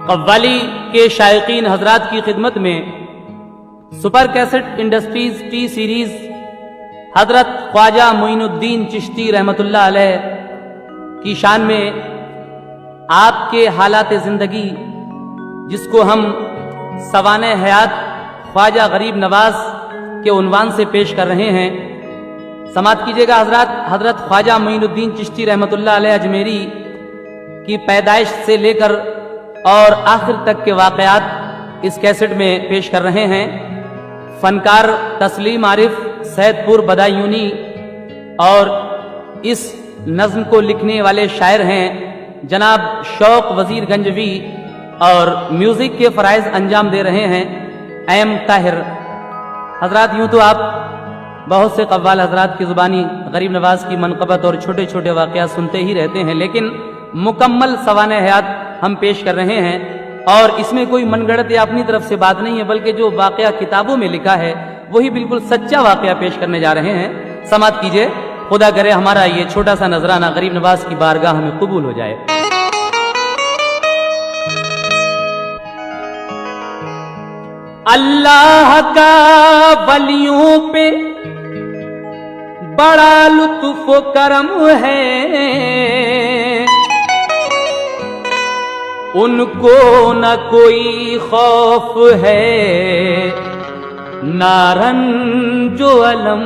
कव्वाली के शायकीन हजरात की खिदमत में super cassette industries T series हजरत ख्वाजा मोइनुद्दीन चिश्ती रहमतुल्लाह अलैह की शान में आपके हालात ज़िंदगी, जिसको हम सवाने हयात ख्वाजा गरीब नवाज के उन्वान से पेश कर रहे हैं। समात कीजिएगा हजरत ख्वाजा मोइनुद्दीन चिश्ती रहमतुल्लाह अलैह अजमेरी की पैदाइश से लेकर और आखिर तक के वाक़यात इस कैसेट में पेश कर रहे हैं। फनकार तस्लीम आरिफ सैदपुर बदायूनी और इस नज्म को लिखने वाले शायर हैं जनाब शौक वजीर गंजवी और म्यूजिक के फराइज अंजाम दे रहे हैं एम ताहिर। हजरात, यूं तो आप बहुत से कव्वाल हजरात की जुबानी गरीब नवाज की मनक़बत और छोटे छोटे वाक़यात सुनते ही रहते हैं, लेकिन मुकम्मल सवाने हयात हम पेश कर रहे हैं। और इसमें कोई मनगढ़ंत या अपनी तरफ से बात नहीं है, बल्कि जो वाक़या किताबों में लिखा है वही बिल्कुल सच्चा वाक़या पेश करने जा रहे हैं। समात कीजिए, खुदा करे हमारा ये छोटा सा नजराना गरीब नवाज की बारगाह में कबूल हो जाए। अल्लाह का वलियों पे बड़ा लुत्फ करम है, उनको न कोई खौफ है ना रंजो अलम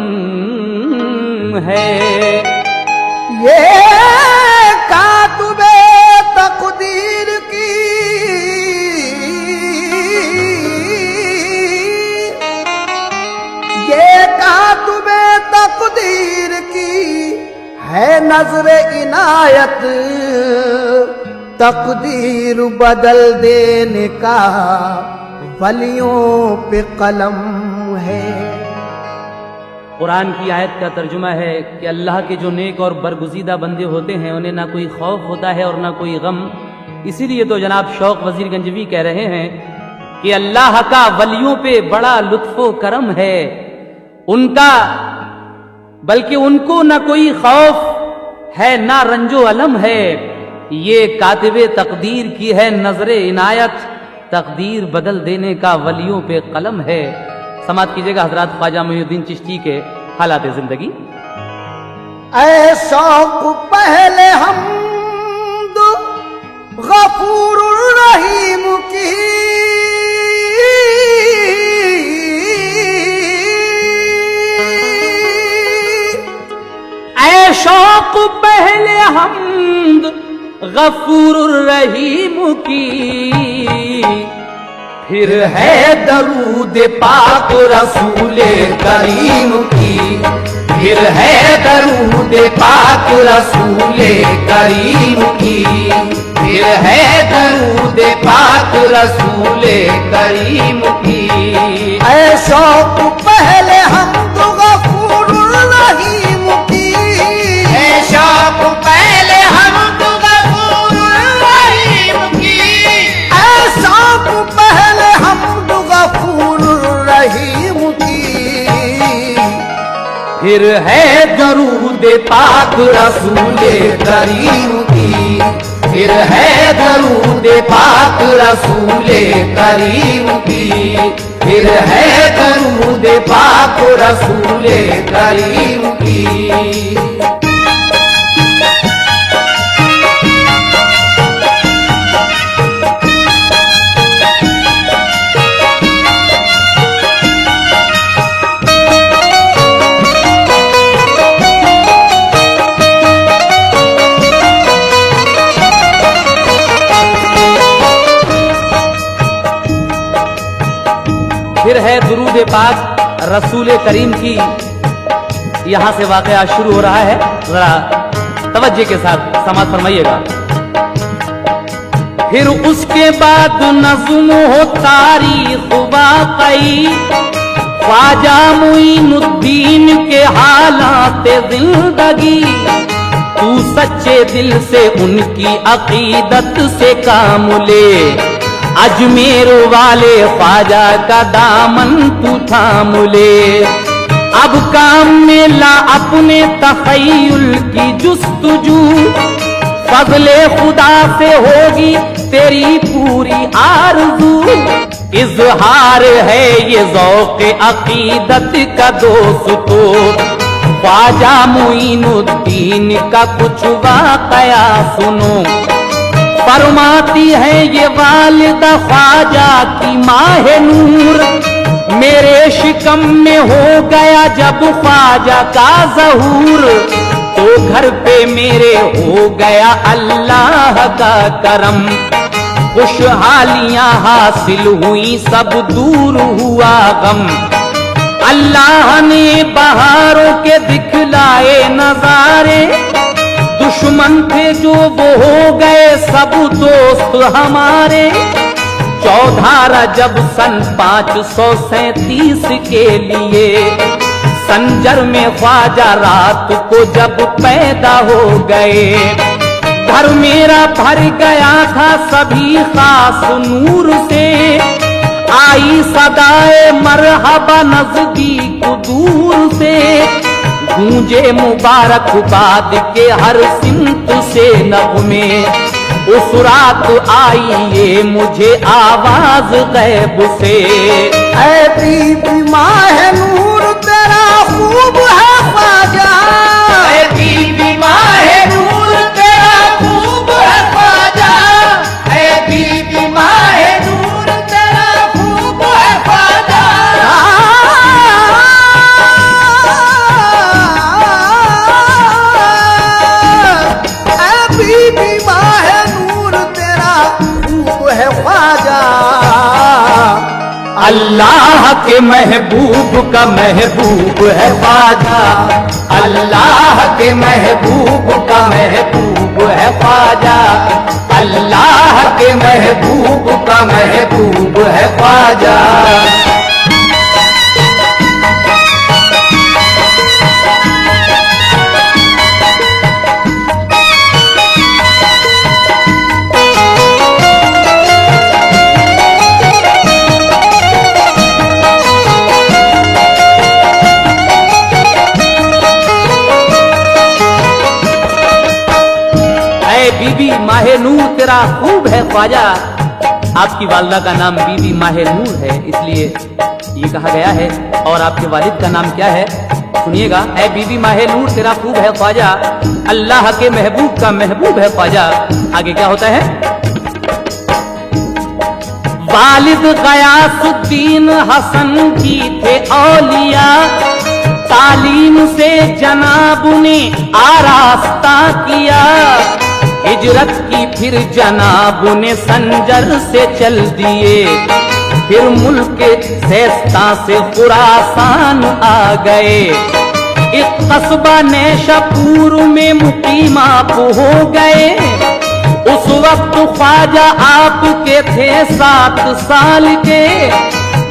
है। ये कातुबे तकदीर की कातुबे तकदीर की है नजर इनायत, तकदीर बदल देने का वलियों पे कलम है। कुरान की आयत का तर्जुमा है कि अल्लाह के जो नेक और बरगुज़ीदा बंदे होते हैं उन्हें ना कोई खौफ होता है और ना कोई गम। इसीलिए तो जनाब शौक वजीर गंजवी कह रहे हैं कि अल्लाह का वलियों पे बड़ा लुत्फ़ो करम है, उनका बल्कि उनको ना कोई खौफ है ना रंजो अलम है। ये कातिबे तकदीर की है नजरे इनायत, तकदीर बदल देने का वलियों पे कलम है। समात कीजिएगा हजरत ख्वाजा मोइनुद्दीन चिश्ती के हालात जिंदगी। ऐ शौक पहले हम्द गफूरुर रहीम की, ऐ शौक पहले हम्द गफूरुर रहीम की, फिर है दरूद पाक रसूले करीम की, फिर है दरूद पाक रसूले करीम की, फिर है दरूद पाक रसूले करीम की। ऐ शौक पहले हम तो गफूरुर रहीम की, ऐ शौक पहले हम तो गफूरुर रहीम की, ऐ शौक पहले हम तो गफूरुर रहीम की, फिर है दरूद पाक रसूले करीम की, फिर है दरूद पाक रसूले करीम की, फिर है दरूद पाक रसूले करीम की। फिर है दुरूद पाक रसूल करीम की। यहां से वाकया शुरू हो रहा है, जरा तवज्जो के साथ समात फरमाइएगा। फिर उसके बाद नज़्म हो तारीख़ वाक़ई, ख्वाजा मोइनुद्दीन के हालात ज़िंदगी। तू सच्चे दिल से उनकी अक़ीदत से काम ले, अजमेर वाले ख्वाजा का दामन तू थाम ले। अब काम में ला अपने तख़य्युल की जुस्तजू, फज़ले खुदा से होगी तेरी पूरी आरज़ू, इजहार है ये ज़ौक़ अक़ीदत का दोस्तो। ख्वाजा मुईनुद्दीन का कुछ वाक़या सुनो। फरमाती है ये वालिदा ख्वाजा की माह नूर, मेरे शिकम में हो गया जब ख्वाजा का ज़हूर, तो घर पे मेरे हो गया अल्लाह का करम। खुशहालियां हासिल हुई सब दूर हुआ गम। अल्लाह ने बहारों के दिखलाए नजारे, दुश्मन थे जो वो हो गए सब दोस्त हमारे। 14 रजब सन 537 के लिए संजर में ख्वाजा रात को जब पैदा हो गए। घर मेरा भर गया था सभी खास नूर से, आई सदाए मरहबा नजदीक दूर से। गूंजे मुबारकबाद के हर सिमत से नग़्मे, उस रात आई ये मुझे आवाज गैब से। ऐ बीबी माह नूर तेरा खूब है ख्वाजा, ऐ बीबी माह नूर तेरा खूब है ख्वाजा, ऐ बीबी माह नूर तेरा खूब है ख्वाजा। ऐ बीबी माह नूर तेरा खूब है ख्वाजा। अल्लाह के महबूब का महबूब है ख्वाजा, अल्लाह के महबूब का महबूब है ख्वाजा, अल्लाह के महबूब का महबूब है ख्वाजा। बीबी माहे नूर तेरा खूब है ख्वाजा। आपकी वालिदा का नाम बीबी माहे नूर है, इसलिए ये कहा गया है। और आपके वालिद का नाम क्या है सुनिएगा। ऐ बीबी माहे नूर तेरा खूब है ख्वाजा, अल्लाह के महबूब का महबूब है ख्वाजा। आगे क्या होता है? वालिद गयासुद्दीन हसन की थे औलिया, तालीम से जनाब ने आरास्ता किया। हिजरत की फिर जनाब ने संजर से चल दिए, फिर मुल्क सेस्ता से खुरासान आ गए। एक कस्बा नैशापुर में मुकीम आप हो गए। उस वक्त ख्वाजा आपके थे 7 साल के।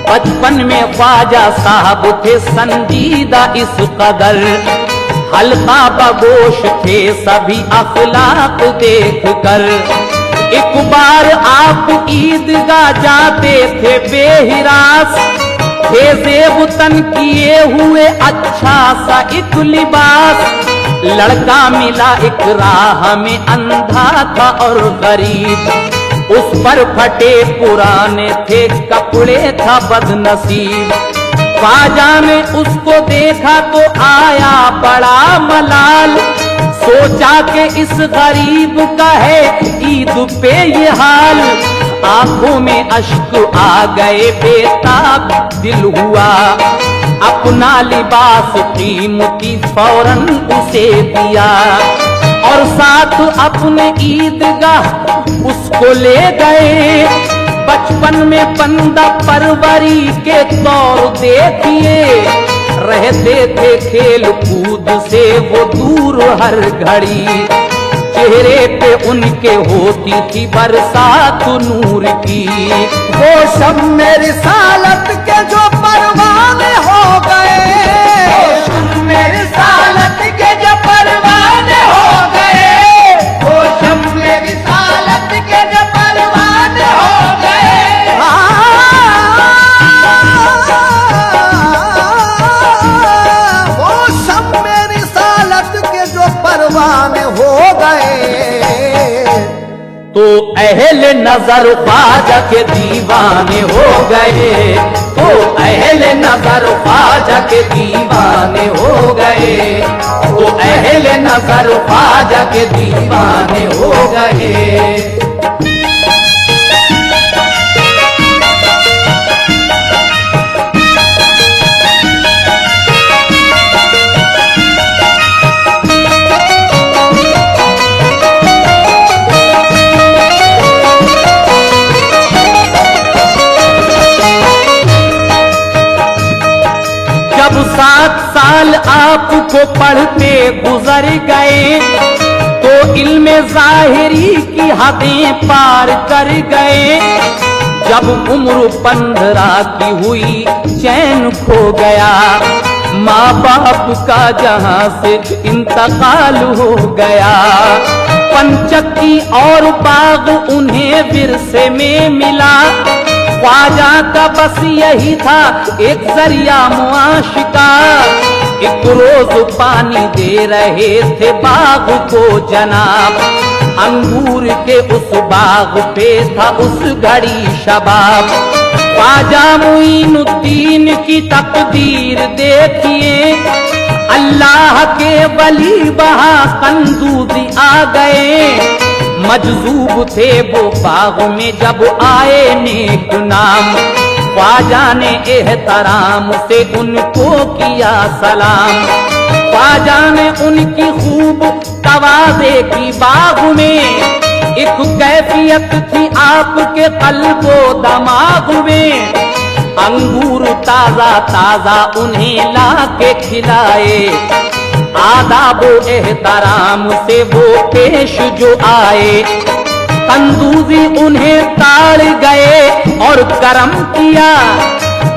बचपन में ख्वाजा साहब थे संजीदा इस कदर, हल्का बगोश थे सभी अखलाक देख कर। एक बार आप ईदगाह जाते थे बेहिरास, थे ज़ेब तन किए हुए अच्छा सा एक लिबास। लड़का मिला एक राह में अंधा था और गरीब, उस पर फटे पुराने थे कपड़े था बदनसीब। ख्वाजा ने उसको देखा तो आया बड़ा मलाल, सोचा कि इस गरीब का है ईद पे ये हाल। आंखों में अश्क आ गए बेताब दिल हुआ, अपना लिबास कीमती फौरन उसे दिया। और साथ अपने ईदगाह उसको ले गए। बचपन में बंदा परवरी के तौर देखिए, रहते थे खेल कूद से वो दूर हर घड़ी। चेहरे पे उनके होती थी बरसात नूर की। वो सब मेरी सालत के जो परवाने हो गए, वो सब मेरी सालत के जो परवाने हो गए, वो सब मेरी सालत के जो परवाने हो गए। वो सब मेरी सालत के जो परवाने हो गए। तो अहले नजर ख्वाजा के दीवाने हो गए, तो अहले नजर ख्वाजा के दीवाने हो गए, तो अहले नजर ख्वाजा के दीवाने हो गए। जब 7 साल आपको पढ़ते गुजर गए तो इल्म ज़ाहिरी की हदें पार कर गए। जब उम्र 15 की हुई चैन खो गया, माँ बाप का जहां से इंतकाल हो गया। पंचक्की और बाग उन्हें विरसे में मिला, ख्वाजा का बस यही था एक जरिया मुआश का। एक रोज पानी दे रहे थे बाग को जनाब, अंगूर के उस बाग पे था उस घड़ी शबाब। ख्वाजा मुईनुद्दीन की तकदीर देखिए, अल्लाह के वली बहा कंदूजी आ गए। मजजूब थे वो बाग में जब आए नेक नाम, ख्वाजा ने एहतराम से उनको किया सलाम। ख्वाजा ने उनकी खूब तवाज़े की बाग में, एक कैफियत थी आपके कल्बो दमाग में। अंगूर ताजा ताजा उन्हें ला के खिलाए, आदाब एहतराम से वो पेश जो आए। कंदूजी उन्हें ताड़ गए और करम किया,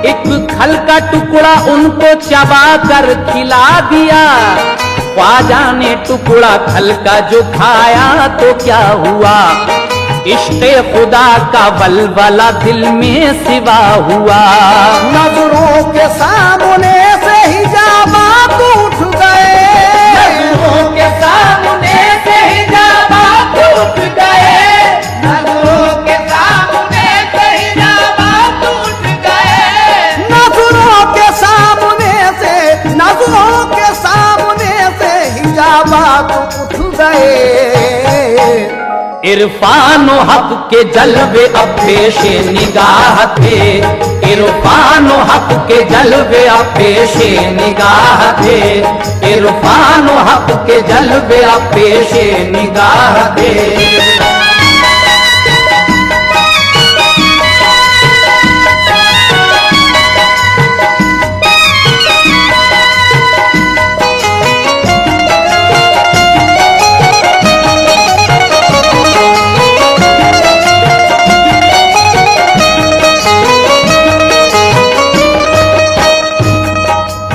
एक खल का टुकड़ा उनको चबा कर खिला दिया। ख्वाजा ने टुकड़ा खल का जो खाया तो क्या हुआ, इश्क़े खुदा का वलवला दिल में सिवा हुआ। नजरों के सामने से हिजाबात उठ गए, नजरों के सामने से हिजाबात उठ गए, नजरों के सामने से हिजाबात उठ गए, नजरों के सामने से, नजरों के सामने से हिजाबात उठ गए। इरफान हक के जलवे अब पेशे निगाह थे, इरफान हक के जलवे अब पेशे निगाह थे, इरफान हक के जलवे अब पेशे निगाह थे।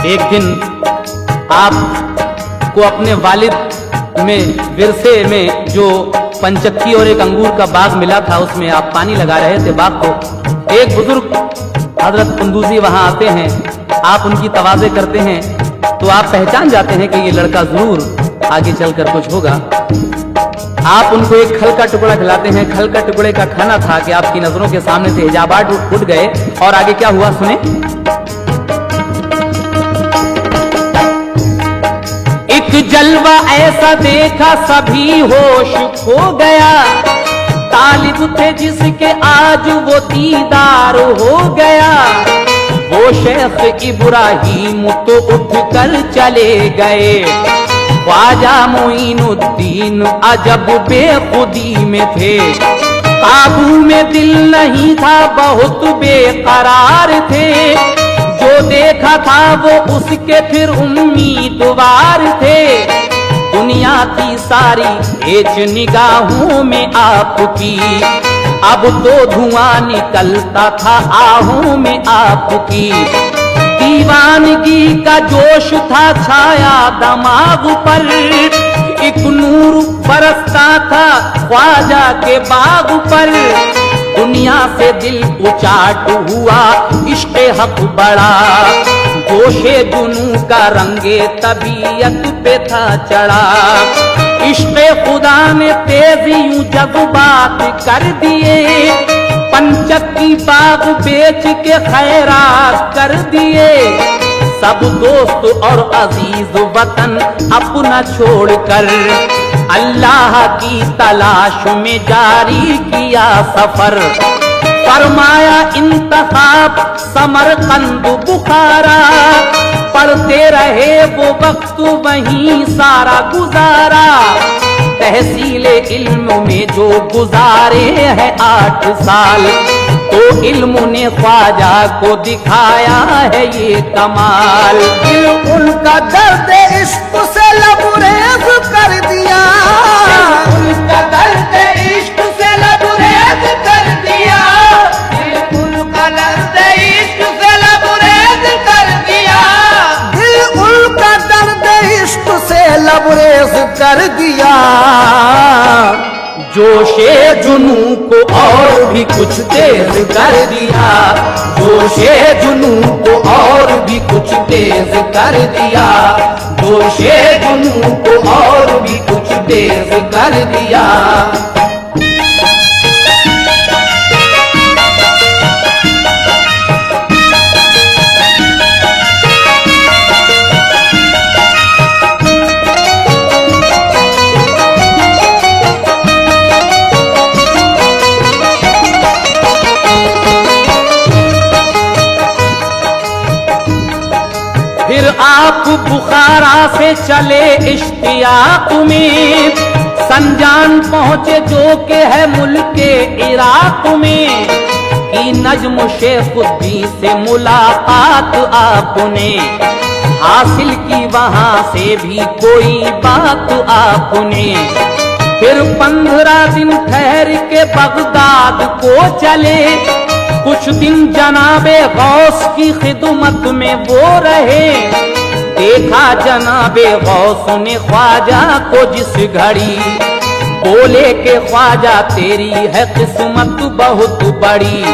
एक दिन आपको अपने वालिद में विरसे में जो पंचक्की और एक अंगूर का बाग मिला था, उसमें आप पानी लगा रहे थे बाग को। एक बुजुर्ग हजरत कंदूजी वहां आते हैं, आप उनकी तवाज़े करते हैं तो आप पहचान जाते हैं कि ये लड़का जरूर आगे चलकर कुछ होगा। आप उनको एक खल का टुकड़ा खिलाते हैं। खल का टुकड़े का खाना था कि आपकी नजरों के सामने से हिजाबात उठ गए। और आगे क्या हुआ सुने। जलवा ऐसा देखा सभी होश खो गया, तालिब थे जिसके आज वो दीदार हो गया। वो शेख इब्राहिम तो उठकर चले गए, ख्वाजा मुईनुद्दीन अजब बेखुदी में थे। काबू में दिल नहीं था, बहुत बेकरार थे। जो देखा था वो उसके फिर उम्मीदवार थे। दुनिया थी सारी एच निगाहों में आपकी, अब तो धुआं निकलता था आहों में आपकी। दीवानगी का जोश था छाया दिमाग पर, एक नूर बरसता था ख्वाजा के बाग पर। दुनिया से दिल उचाट हुआ, इश्क़े हक बड़ा, जोशे जुनू का रंगे तबीयत पे था चढ़ा। इश्क़े खुदा ने तेजी यूं जज्बात कर दिए, पंचक की बाग बेच के खैरात कर दिए। सब दोस्त और अजीज वतन अपना छोड़कर अल्लाह की तलाश में जारी किया सफर। फरमाया इंतखाब समरकंद बुखारा, पढ़ते रहे वो वक्त वहीं सारा गुजारा। तहसीले इल्म में जो गुजारे हैं 8 साल, तो इल्म ने ख्वाजा को दिखाया है ये कमाल। दिल उनका दर्द इश्क से लबरेज कर दिया, उनका दर्द इश्क से लबरेज कर दिया, दिल उनका दर्द इश्क से लबरेज कर दिया, दिल उनका दर्द इश्क से लबरेज कर दिया। जोशे जुनू को और भी कुछ तेज कर दिया, जोशे जुनू को और भी कुछ तेज कर दिया, जोशे जुनू को और भी कुछ तेज कर दिया। फिर आप बुखारा से चले इश्तियाक में, संजान पहुंचे जो के है मुल्के इराक में। की नज्म शेखुद्दीन से मुलाकात आपने हासिल की, वहां से भी कोई बात आपने। फिर 15 दिन ठहर के बगदाद को चले, कुछ दिन जनाबे गौस की खिदमत में वो रहे। देखा जनाबे गौस ने ख्वाजा को जिस घड़ी, बोले के ख्वाजा तेरी है किस्मत बहुत बड़ी।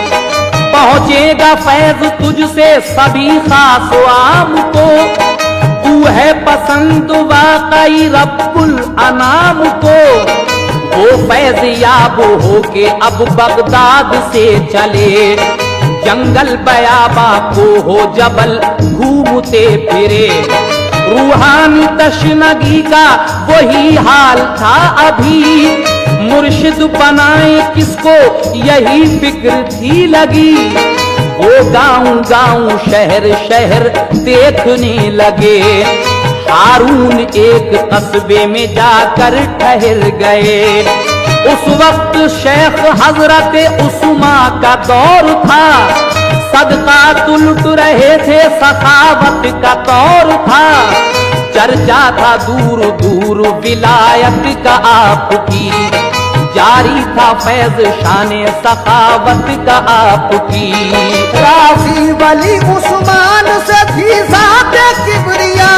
पहुंचेगा फैज तुझसे सभी खास आम को, तू है पसंद वाकई रब्बुल अनाम को। वो फैज याब हो के अब बगदाद से चले, जंगल बयाबा को हो जबल घूमते फिरे। रूहानी तशनगी का वही हाल था अभी, मुर्शिद बनाए किसको यही फिक्र थी लगी। वो गाँव गाँव शहर शहर देखने लगे, हारून एक कस्बे में जाकर ठहर गए। उस वक्त शेख हजरत उस्मा का दौर था, सदका लुट रहे थे, सखावत का दौर था। चर्चा था दूर दूर विलायत का आपकी, जारी था फैज शाने सखावत का आपकी। राजी वली उस्मान से थी ज़ात किबरिया,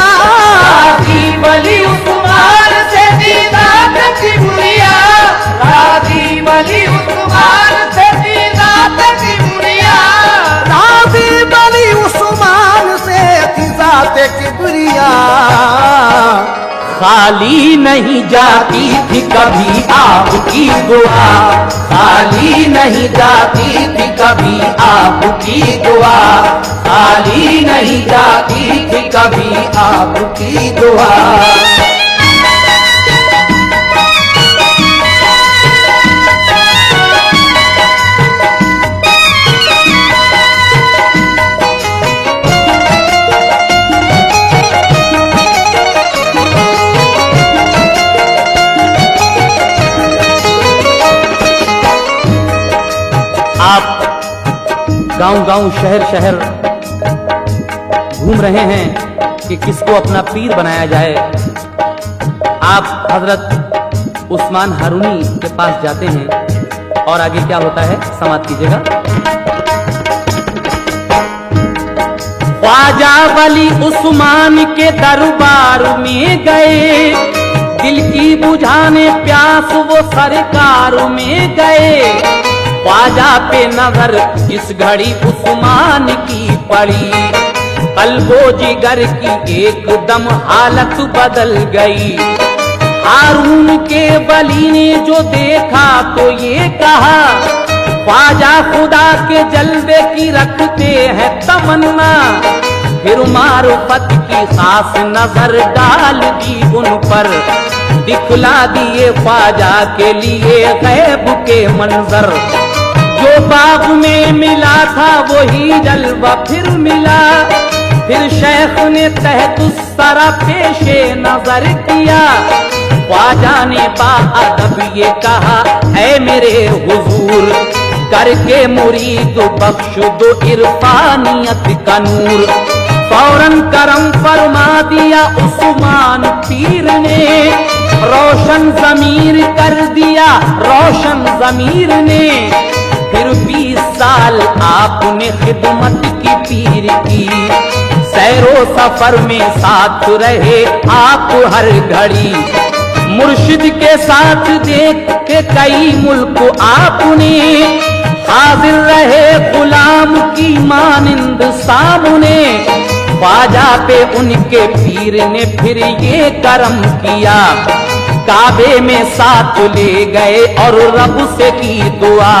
राजी वली उस्मान से थी ज़ात किबरिया, राजी वली उस्मान से थी ज़ात किबरिया, राजी वली उस्मान से थी ज़ात किबरिया। खाली नहीं जाती थी कभी आपकी दुआ, खाली नहीं जाती थी कभी आपकी दुआ, खाली नहीं जाती थी कभी आपकी दुआ। आप गांव-गांव शहर-शहर घूम रहे हैं कि किसको अपना पीर बनाया जाए। आप हजरत उस्मान हारूनी के पास जाते हैं और आगे क्या होता है समाप्त कीजिएगा। ख्वाजा वली उस्मान के दरबार में गए, दिल की बुझाने प्यास वो सरकार में गए। ख्वाजा पे नजर इस घड़ी उस्मान की पड़ी, कल्बो जिगर की एकदम हालत बदल गई। हारून के वली ने जो देखा तो ये कहा, ख्वाजा खुदा के जलवे की रखते हैं तमन्ना। फिर मारुफत की खास नजर डाल दी उन पर, दिखला दिए ख्वाजा के लिए गैब के मंजर। जो बाग में मिला था वही जलवा फिर मिला। फिर शेख ने तहतुस सरा पेशे नजर किया। ख्वाजा ने बाअदब ये कहा, ऐ मेरे हुजूर, करके मुरीद बख्श दो इरफानियत का नूर। फौरन करम फरमा दिया उस्मान पीर ने, रोशन जमीर कर दिया रोशन जमीर ने। फिर 20 साल आपने खिदमत की पीर की, सैरो सफर में साथ रहे आप हर घड़ी। मुर्शिद के साथ देख के कई मुल्क आपने, हाजिर रहे गुलाम की मानिंद सामने। ख्वाजा पे उनके पीर ने फिर ये करम किया, काबे में साथ ले गए और रब से की दुआ।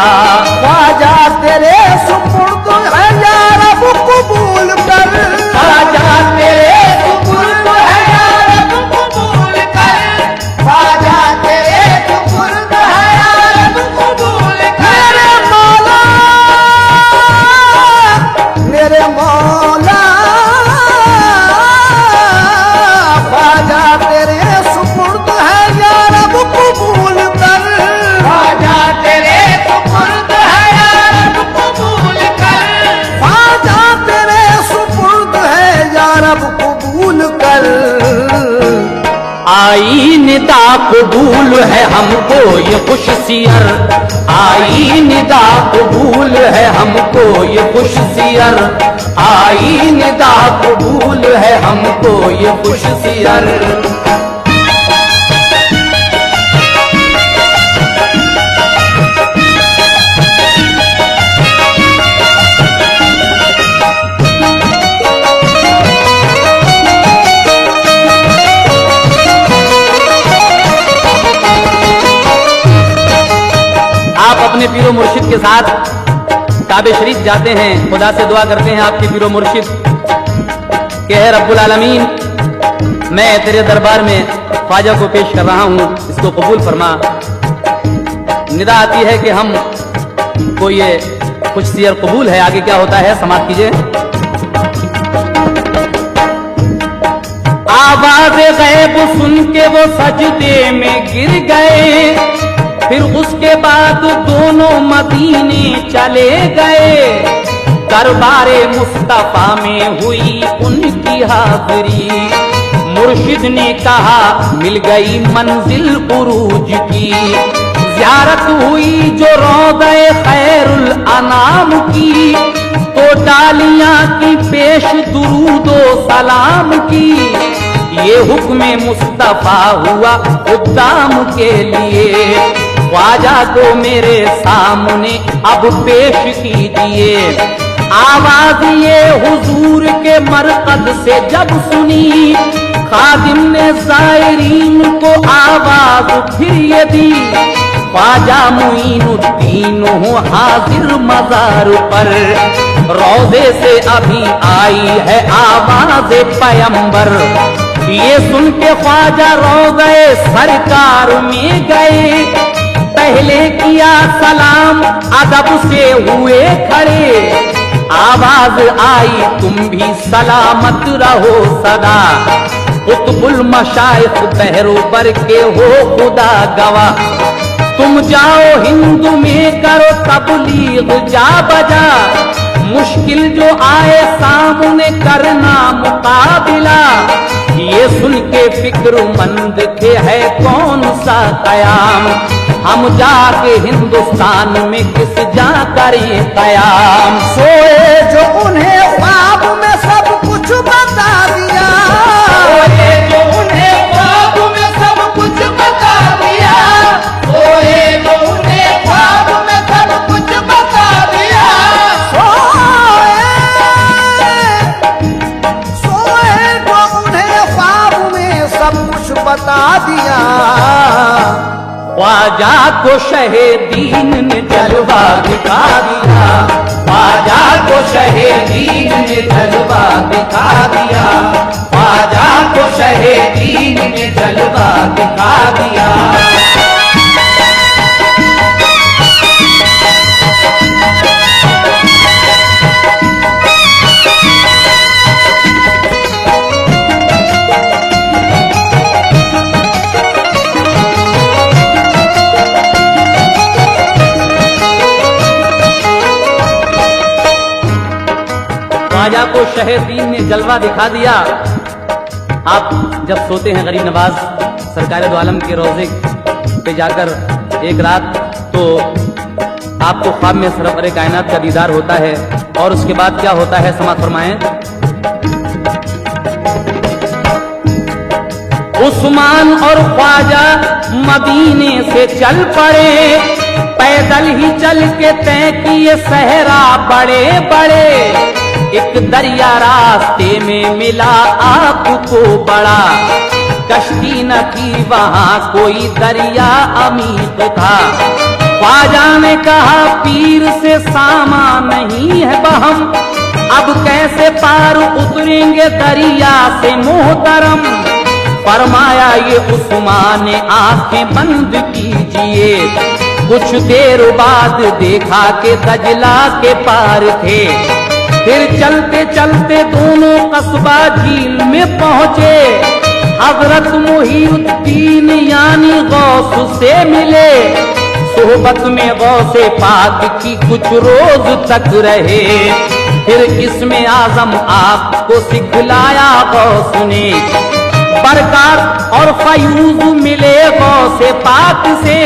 ख्वाजा तेरे सुपुर्द है या रब कबूल कर, ख्वाजा तेरे सुपुर्द है या रब कबूल कर, ख्वाजा तेरे सुपुर्द है या रब कबूल कर। मेरे मौला ख्वाजा तेरे सुपुर्द है या रब कबूल कर, ख्वाजा तेरे सुपुर्द है या रब कबूल कर, ख्वाजा तेरे सुपुर्द है या रब कबूल कर। आई निदा कबूल है हमको ये खुश सियर, आई निदा कबूल है हमको ये खुश सियर, आई निदा कबूल है हमको ये खुश सियर। आप अपने पीरो मुर्शिद के साथ काबे शरीफ जाते हैं, खुदा से दुआ करते हैं आपके पीरो मुर्शिद के है रब्बुल आलमीन, मैं तेरे दरबार में ख्वाजा को पेश कर रहा हूँ, इसको कबूल फरमा। निदा आती है कि हम को ये कुछ सियर कबूल है। आगे क्या होता है समाप्त कीजिए। आवाज गैब सुन के वो सजदे में गिर गए, फिर उसके बाद दोनों मदीने चले गए। दरबारे मुस्तफा में हुई उनकी हाजिरी, मुर्शिद ने कहा मिल गई मंजिल उरूज की। ज़ियारत हुई जो रौज़े खैरुल अनाम की, तो डालियां की पेश दुरूदो सलाम की। ये हुक्म मुस्तफा हुआ खुदाम के लिए, ख्वाजा को मेरे सामने अब पेश कीजिए। आवाज ये हुजूर के मरकद से जब सुनी, खादिम ने ज़ायरीन को आवाज फिर ये दी। ख्वाजा मुईनुद्दीन हो हाजिर मजार पर, रोज़े से अभी आई है आवाज पैगंबर। ये सुन के ख्वाजा रोज़े सरकार में गए, पहले किया सलाम अदब से हुए खड़े। आवाज आई तुम भी सलामत रहो सदा, कुतुबुल मशाइख बहरोबर के हो खुदा गवाह। तुम जाओ हिंद में करो तबलीग जा बजा, मुश्किल जो आए सामने करना मुकाबिला। ये सुन के फिक्रमंद थे है कौन सा कयाम, हम जाके हिंदुस्तान में किस जा करें कयाम। सोए जो उन्हें ख्वाब में सब कुछ बता दिया, सोए जो उन्हें ख्वाब में सब कुछ बता दिया, सोए जो उन्हें ख्वाब में सब कुछ बता दिया। सोए जो उन्हें ख्वाब में सब कुछ बता दिया। ख्वाजा को शहे दीन ने जलवा दिखा दिया, ख्वाजा को शहे दीन ने जलवा दिखा दिया, ख्वाजा को शहे दीन ने जलवा दिखा दिया। ख्वाजा को शहे दीन ने जलवा दिखा दिया। आप जब सोते हैं गरीब नवाज सरकार दो आलम के रोजे पे जाकर एक रात, तो आपको ख्वाब में सरवर कायनात का दीदार होता है, और उसके बाद क्या होता है समाअत फरमाएं। उस्मान और ख्वाजा मदीने से चल पड़े, पैदल ही चल के तय किए सहरा बड़े बड़े। एक दरिया रास्ते में मिला आपको बड़ा, कश्ती न थी वहां कोई दरिया अमीर था। ख्वाजा ने कहा पीर से सामा नहीं है बहम, अब कैसे पार उतरेंगे दरिया से मोहतरम। फरमाया ये उस्मान ने आंखें बंद कीजिए, कुछ देर बाद देखा कि दजला के पार थे। फिर चलते चलते दोनों कस्बा झील में पहुंचे, हजरत मुहीउद्दीन यानी गौस से मिले। सोहबत में गौसे पाक की कुछ रोज तक रहे, फिर इसमें आजम आपको सिखलाया गौस ने। बरकत और फयूज मिले गौसे पाक से,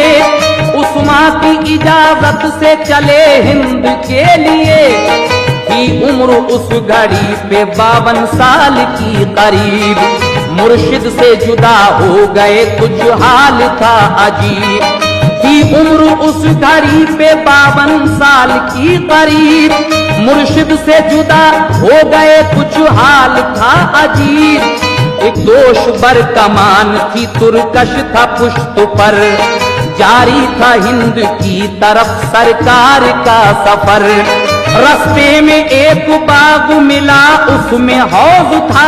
उस्मा की इजाजत से चले हिंद के लिए। की उम्र उस घड़ी पे 52 साल की करीब, मुर्शिद से जुदा हो गए कुछ हाल था अजीब। की उम्र उस घड़ी पे 52 साल की करीब, मुर्शिद से जुदा हो गए कुछ हाल था अजीब। एक दोष बर कमान थी तुरकश था पुश्त पर, जारी था हिंद की तरफ सरकार का सफर। रास्ते में एक बाग मिला उसमें हौज था,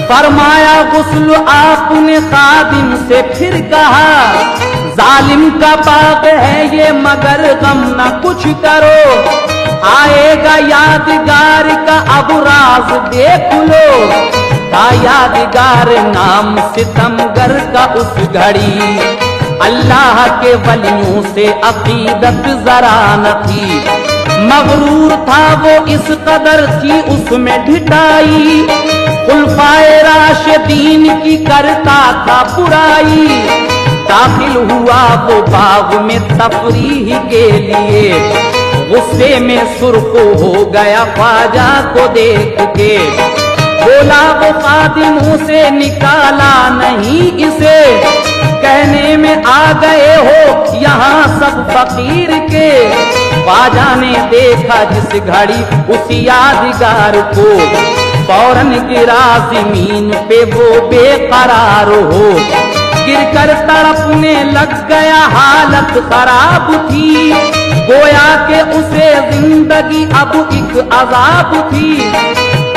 फरमाया गुस्ल आपने खादिम से फिर कहा। जालिम का बाग है ये मगर गम न कुछ करो, आएगा यादगार का अब राज देख लो। था यादगार नाम सितमगर का उस घड़ी, अल्लाह के वलियों से अकीदत जरा न थी। मगरूर था वो इस कदर थी उसमें ढिठाई, खुलफाए राशिदीन की करता था बुराई। दाखिल हुआ वो बाग में तफरीह के लिए, गुस्से में सुर्ख हो गया ख्वाजा को देख के। बोला वो खादिमों से निकाला नहीं इसे, कहने में आ गए हो यहाँ सब फकीर के। ख्वाजा ने देखा जिस घड़ी उस यादगार को, फौरन गिरा जमीन पे वो बेकरार हो। गिरकर तड़पने लग गया हालत खराब थी, गोया के उसे जिंदगी अब एक अजाब थी।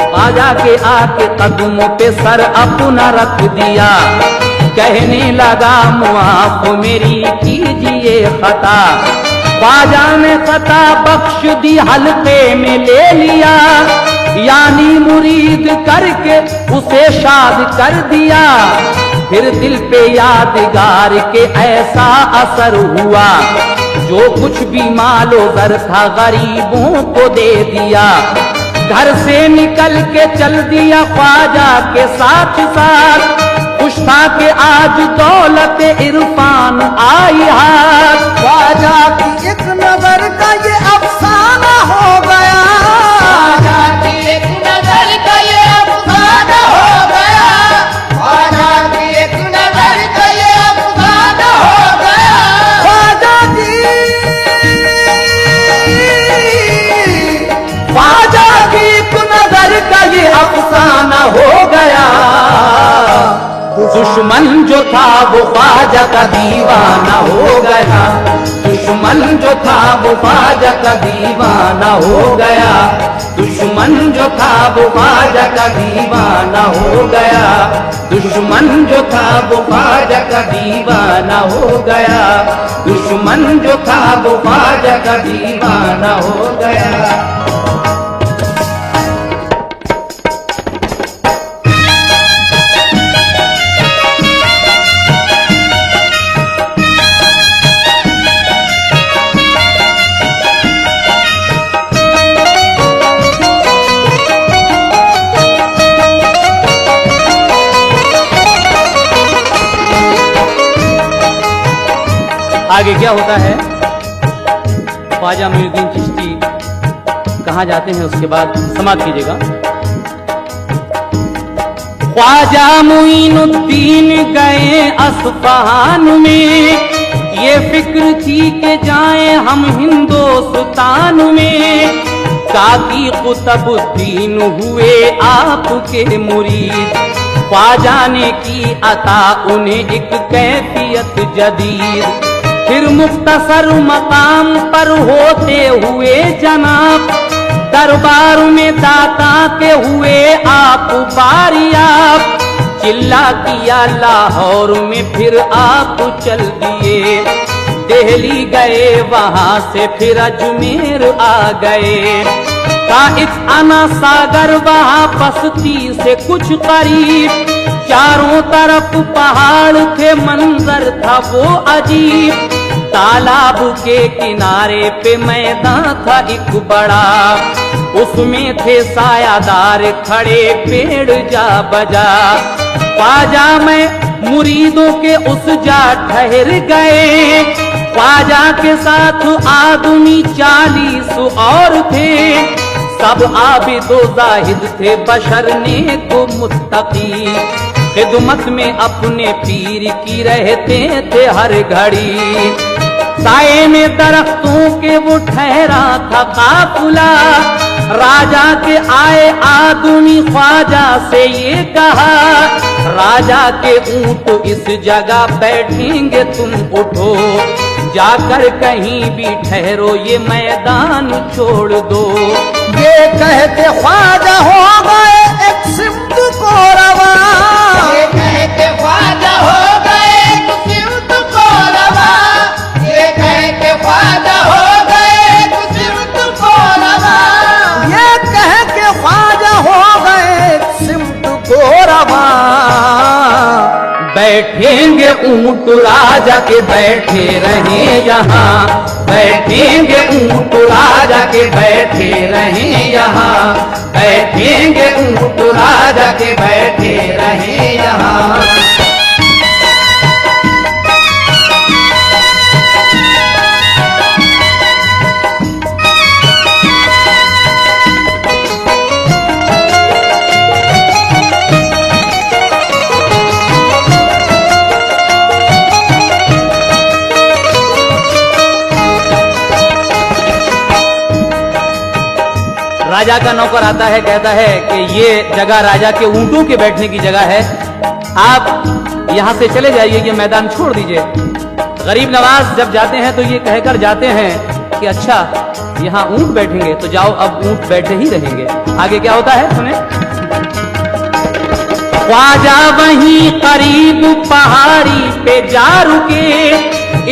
ख्वाजा के आके कदमों पे सर अपना रख दिया, कहने लगा मुआफ मेरी कीजिए खता। ख्वाजा ने खता बख्श दी हल्के में ले लिया, यानी मुरीद करके उसे शाद कर दिया। फिर दिल पे यादगार के ऐसा असर हुआ, जो कुछ भी मालो दर था गरीबों को दे दिया। घर से निकल के चल दिया ख्वाजा के साथ साथ, खुश था कि आज दौलत इरफान आई हाथ। ख्वाजा की एक नजर का ये अफसाना हो गया, ख्वाजा की एक नजर का ये अफसाना हो गया, ख्वाजा की एक नजर का ये अफसाना हो गया। ख्वाजा की एक नजर का ये अफसाना हो गया, दुश्मन जो था वो ख्वाजा का दीवाना हो गया, दुश्मन जो था वो ख्वाजा का दीवाना हो गया, दुश्मन जो था वो ख्वाजा का दीवाना हो गया, दुश्मन जो था वो ख्वाजा का दीवाना हो गया, दुश्मन जो था वो ख्वाजा का दीवाना हो गया। आगे क्या होता है, ख्वाजा मोइनुद्दीन चिश्ती कहाँ जाते हैं उसके बाद समाप्त कीजिएगा। ख्वाजा मोइनुद्दीन गए अस्फहान में, ये फिक्र थी कि जाएं हम हिंदुस्तान में, काकी कुतुबुद्दीन हुए आपके मुरीद, ख्वाजा ने की अता उन्हें एक कैफियत जदीद, फिर मुख्तसर मकाम पर होते हुए जनाब, दरबार में दाता के हुए आप बारियाब, चिल्ला किया लाहौर में फिर आप चल दिए, दिल्ली गए वहां से फिर अजमेर आ गए, था एक आना सागर वहां बस्ती से कुछ करीब, चारों तरफ पहाड़ थे मंजर था वो अजीब, तालाब के किनारे पे मैदान था एक बड़ा, उसमें थे सायादार खड़े पेड़ जा बजा, ख्वाजा में मुरीदों के उस जा ठहर गए, ख्वाजा के साथ आदमी 40 और थे, सब आबिदो जाहिद थे बशर नेक मुत्तकी, खिदमत में अपने पीर की रहते थे हर घड़ी, साए में दरख्तों के वो ठहरा था काफिला, राजा के आए आदमी ख्वाजा से ये कहा, राजा के ऊंट इस जगह बैठेंगे तुम उठो, जाकर कहीं भी ठहरो ये मैदान छोड़ दो, ये कहते ख्वाजा हो गए एक सिमत को रवा, ये कहते ख्वाजा हो गए एक सिमत को रवा, ये कहते ख्वाजा हो गए एक सिमत को रवा, ये कह के ख्वाजा हो गए एक सिमत को रवा, बैठेंगे ऊंट राजा के बैठे रहे यहाँ, बैठेंगे ऊंट राजा के बैठे रहे यहाँ, बैठेंगे ऊंट राजा के बैठे रहे यहाँ। राजा का नौकर आता है, कहता है कि ये जगह राजा के ऊंटों के बैठने की जगह है, आप यहाँ से चले जाइए, ये मैदान छोड़ दीजिए। गरीब नवाज जब जाते हैं तो ये कहकर जाते हैं कि अच्छा यहाँ ऊंट बैठेंगे, तो जाओ अब ऊंट बैठे ही रहेंगे। आगे क्या होता है सुने। ख्वाजा वहीं करीब पहाड़ी पे जा रुके,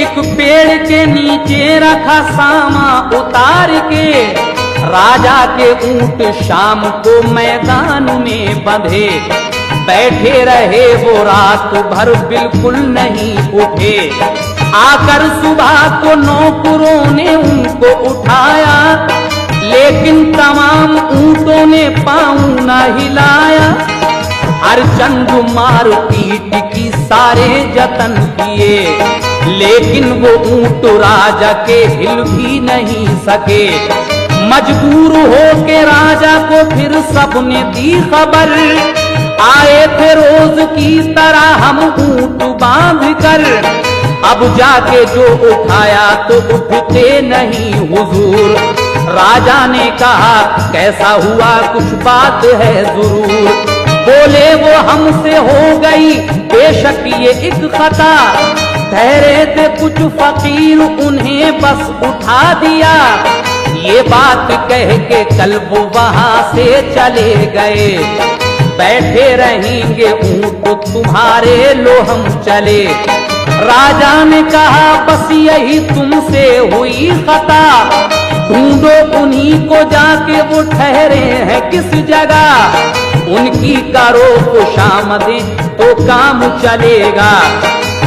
एक पेड़ के नीचे रखा सामा उतार के, राजा के ऊंट शाम को मैदान में बंधे, बैठे रहे वो रात भर बिल्कुल नहीं उठे, आकर सुबह को नौकरों ने उनको उठाया, लेकिन तमाम ऊंटों ने पांव न हिलाया, अर्चंद मार पीट की सारे जतन किए, लेकिन वो ऊंट राजा के हिल भी नहीं सके, मजबूर हो के राजा को फिर सबने दी खबर, आए थे रोज की तरह हम ऊंट बांध कर, अब जाके जो उठाया तो उठते नहीं हुजूर, राजा ने कहा कैसा हुआ कुछ बात है जरूर, बोले वो हमसे हो गई बेशक ये एक खता, ठहरे थे कुछ फकीर उन्हें बस उठा दिया। ये बात कह के कल वो वहां से चले गए, बैठे रहेंगे ऊंट तुम्हारे लो हम चले। राजा ने कहा बस यही तुमसे हुई खता, ढूंढो उन्हीं को जाके वो ठहरे हैं किस जगह। उनकी करो खुशामदें तो काम चलेगा,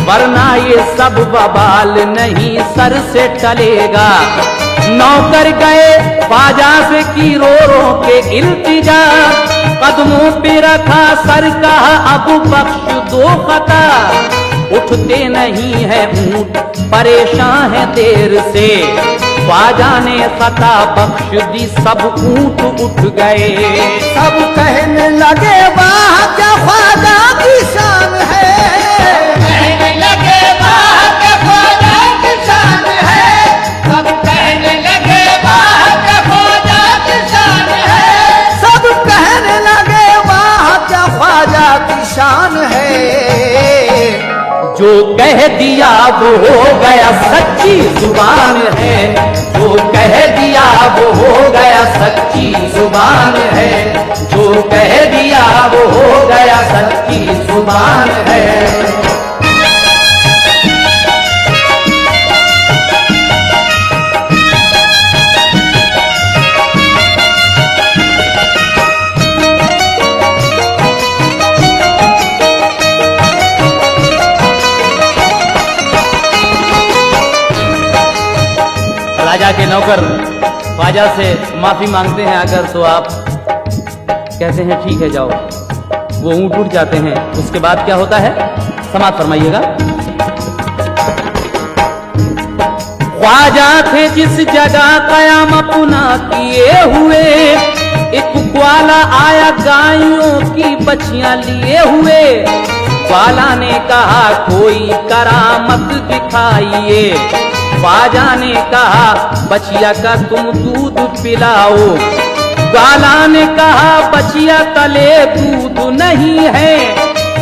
वरना ये सब बवाल नहीं सर से टलेगा। नौकर गए ख्वाजा से की रो रो के इल्तिजा, कदमों पे रखा सर कहा अब बख्श दो खता। उठते नहीं है ऊंट परेशान है देर से, ख्वाजा ने खता बख्श दी सब ऊंट उठ गए। सब कहने लगे वाह क्या ख्वाजा की शान है, कहने लगे वाह क्या ख्वाजा की शान है, सब कहने लगे वाह क्या ख्वाजा की शान है, सब कहने लगे वाह क्या ख्वाजा की शान है। जो कह दिया वो हो गया सच्ची जुबान है, जो कह दिया वो हो गया सच्ची जुबान है, जो कह दिया वो हो गया सच्ची जुबान है। राजा के नौकर ख्वाजा से माफी मांगते हैं अगर, तो आप कहते हैं ठीक है जाओ। वो ऊंट उठ जाते हैं। उसके बाद क्या होता है समाप्त फरमाइएगा। ख्वाजा थे जिस जगह कयाम अपना किए हुए, एक ग्वाला आया गायों की बछियां लिए हुए। ग्वाला ने कहा कोई करामत दिखाइए, ख्वाजा ने कहा बछिया का तुम दूध पिलाओ। ग्वाला ने कहा बछिया तले दूध नहीं है,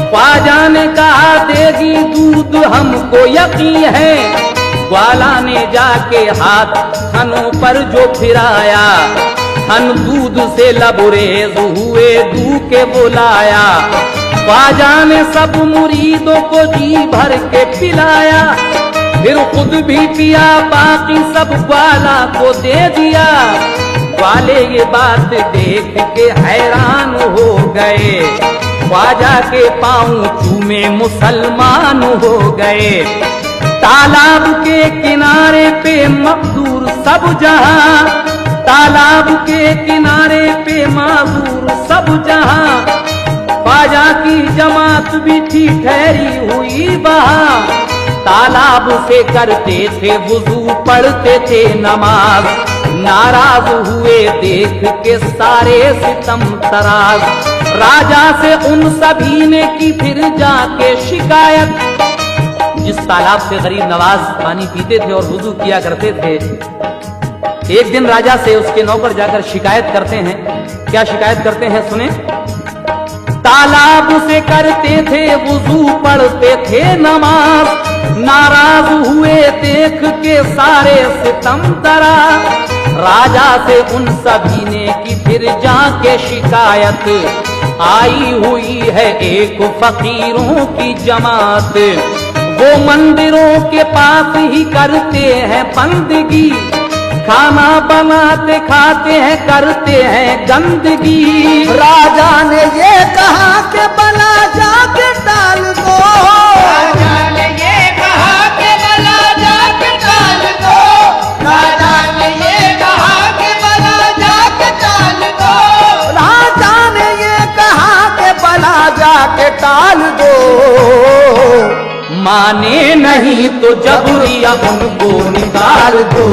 ख्वाजा ने कहा देगी दूध हमको यकीन है। ग्वाला ने जाके हाथ थनों पर जो फिराया, थन दूध से लबरेज हुए दूह के बुलाया। ख्वाजा ने सब मुरीदों को जी भर के पिलाया, फिर खुद भी पिया बाकी सब ग्वाला को दे दिया। ग्वाले ये बात देख के हैरान हो गए, ख्वाजा के पांव चूमे मुसलमान हो गए। तालाब के किनारे पे मकदूर सब जहां, तालाब के किनारे पे माजूर सब जहां। ख्वाजा की जमात भी थी ठहरी हुई वहां, तालाब से करते थे वुजू पढ़ते थे नमाज। नाराज हुए देख के सारे सितम तराज, राजा से उन सभी ने की फिर जाके शिकायत। जिस तालाब से गरीब नवाज पानी पीते थे और वुजू किया करते थे, एक दिन राजा से उसके नौकर जाकर शिकायत करते हैं। क्या शिकायत करते हैं सुने। तालाब से करते थे वुजू पढ़ते थे नमाज, नाराज हुए देख के सारे सितम तरा। राजा से उन सभी ने की फिर जाके शिकायत, आई हुई है एक फकीरों की जमात। वो मंदिरों के पास ही करते हैं बंदगी, खाना बनाते खाते हैं करते हैं गंदगी। राजा ने ये कहा कि बला जाके टाल दो, राजा ने ये कहा कि बला जाके टाल दो, राजा ने ये कहा कि बला जाके टाल दो, राजा ने ये कहा कि बला जाके टाल दो। माने नहीं तो जबरिया उनको निकाल दो,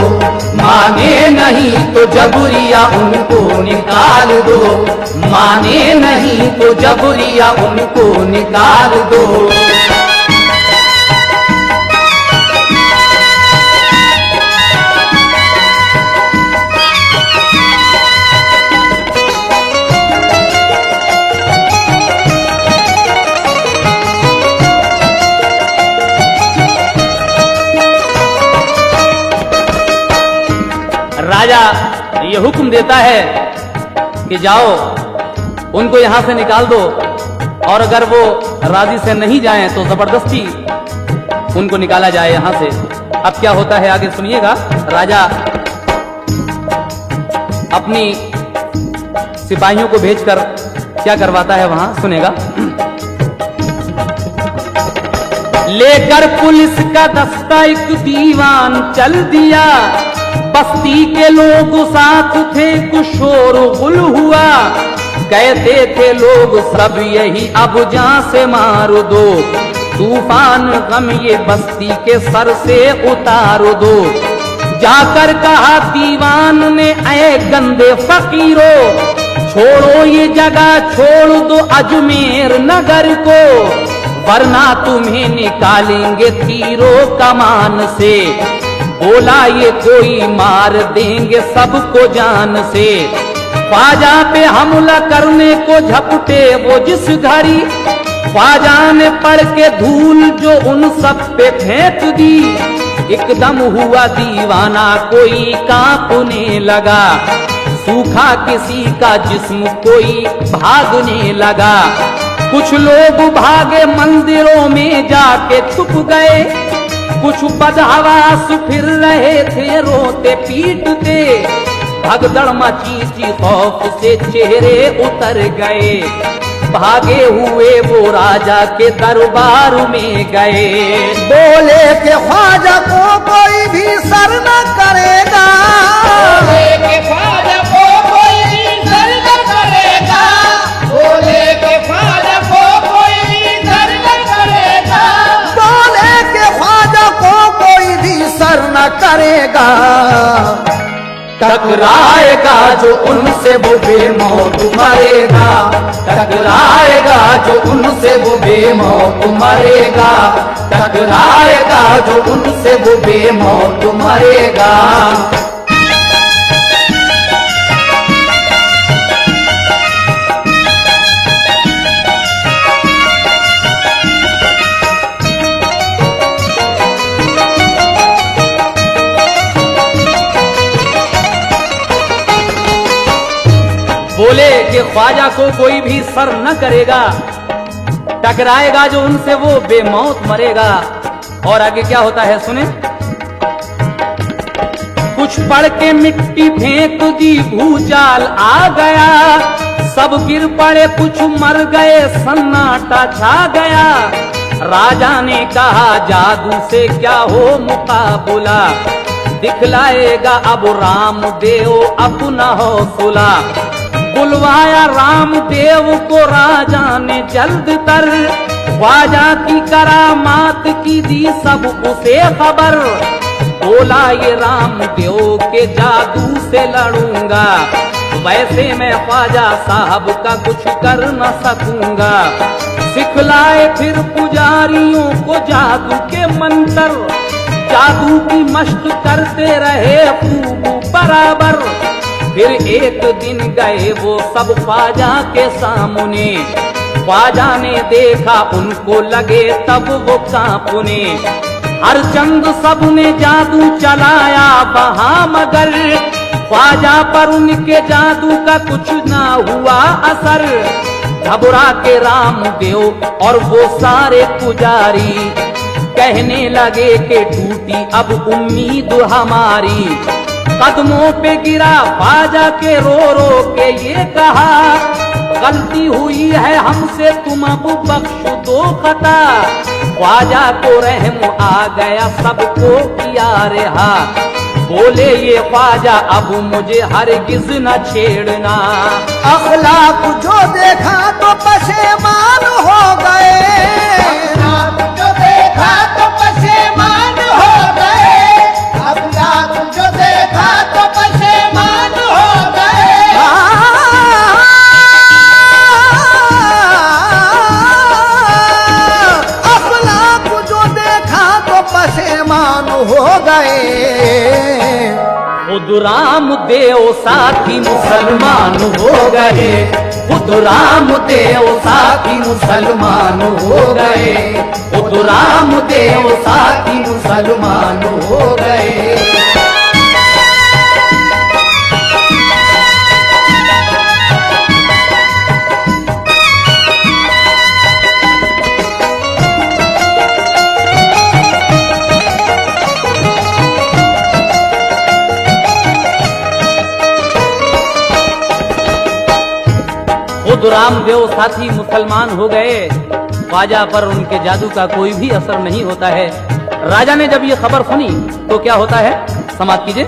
माने नहीं तो जबरिया उनको निकाल दो, माने नहीं तो जबरिया उनको निकाल दो। ख्वाजा ये हुक्म देता है कि जाओ उनको यहां से निकाल दो, और अगर वो राजी से नहीं जाएं तो जबरदस्ती उनको निकाला जाए यहां से। अब क्या होता है आगे सुनिएगा। राजा अपनी सिपाहियों को भेजकर क्या करवाता है वहां, सुनेगा। लेकर पुलिस का दस्ता एक दीवान चल दिया, बस्ती के लोग साथ थे, कुछ शोर गुल हुआ। कहते थे लोग सब यही अब जान से मार दो, तूफान गम ये बस्ती के सर से उतार दो। जाकर कहा दीवान ने, ऐ गंदे फकीरों, छोड़ो ये जगह, छोड़ दो अजमेर नगर को, वरना तुम्हें निकालेंगे तीरों कमान से। बोला ये कोई मार देंगे सबको जान से। ख्वाजा पे हमला करने को झपटे वो जिस घड़ी, ख्वाजा ने पड़ के धूल जो उन सब पे फेंक दी। एकदम हुआ दीवाना कोई कांपने लगा, सूखा किसी का जिस्म कोई भागने लगा। कुछ लोग भागे मंदिरों में जाके छुप गए, कुछ बदहवास फिर रहे थे रोते पीटते। भगदड़ मची थी खौफ से चेहरे उतर गए, भागे हुए वो राजा के दरबार में गए। बोले कि ख्वाजा को कोई भी सर न करेगा, बोले कि ख्वाजा को कोई भी सर न करेगा, बोले कि ख्वाजा को कोई भी सर न करेगा, बोले कि ख्वाजा को कोई भी सर न करेगा। टकराएगा जो उनसे वो बेमौत मरेगा, टकराएगा जो उनसे वो बेमौत मरेगा, टकराएगा जो उनसे वो बेमौत मरेगा। बोले कि ख्वाजा को कोई भी सर न करेगा, टकराएगा जो उनसे वो बेमौत मरेगा। और आगे क्या होता है सुने। कुछ पड़ के मिट्टी फेंक दी, भूचाल आ गया, सब गिर पड़े कुछ मर गए, सन्नाटा छा गया। राजा ने कहा जादू से क्या हो मुकाबला, दिखलाएगा अब रामदेव अपना हौसला। बुलवाया रामदेव को राजा ने जल्द कर, ख्वाजा की करामात की दी सब उसे खबर। बोला ये रामदेव के जादू से लड़ूंगा, वैसे मैं ख्वाजा साहब का कुछ कर न सकूंगा। सिखलाए फिर पुजारियों को जादू के मंत्र, जादू की मश्क करते रहे खूब बराबर। फिर एक दिन गए वो सब ख्वाजा के सामने, ख्वाजा ने देखा उनको लगे तब वो कांपने। हर चंद सब ने जादू चलाया वहां मगर, ख्वाजा पर उनके जादू का कुछ ना हुआ असर। घबरा के रामदेव और वो सारे पुजारी कहने लगे कि टूटी अब उम्मीद हमारी। कदमों पे गिरा ख्वाजा के रो के ये कहा, गलती हुई है हमसे तुम अब बख्श दो खता। ख्वाजा को रहम आ गया सबको किया रहा, बोले ये ख्वाजा अब मुझे हरगिज न छेड़ना। अखलाक जो देखा तो पशेमान हो गए, अखलाक जो देखा तो पशेमान हो गए, अखलाक जो देखा तो पशेमान हो गए। अखलाक जो देखा तो पशेमान हो गए। खुद रामदेव साथी मुसलमान हो गए, खुद रामदेव साथी मुसलमान हो गए, खुद रामदेव साथी मुसलमान हो गए। बुद्ध रामदेव साथी मुसलमान हो गए। ख्वाजा पर उनके जादू का कोई भी असर नहीं होता है। राजा ने जब ये खबर सुनी तो क्या होता है, समाप्त कीजिए।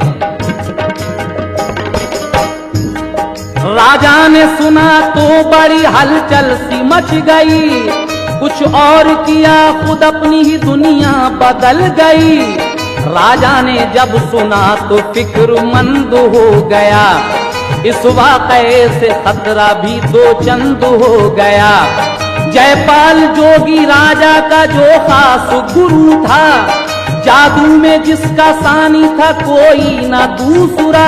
राजा ने सुना तो बड़ी हलचल सी मच गई, कुछ और किया खुद अपनी ही दुनिया बदल गई। राजा ने जब सुना तो फिक्रमंद हो गया, इस वाक़ये से खतरा भी दो चंद हो गया। जयपाल जोगी राजा का जो खास गुरु था, जादू में जिसका सानी था कोई ना दूसरा।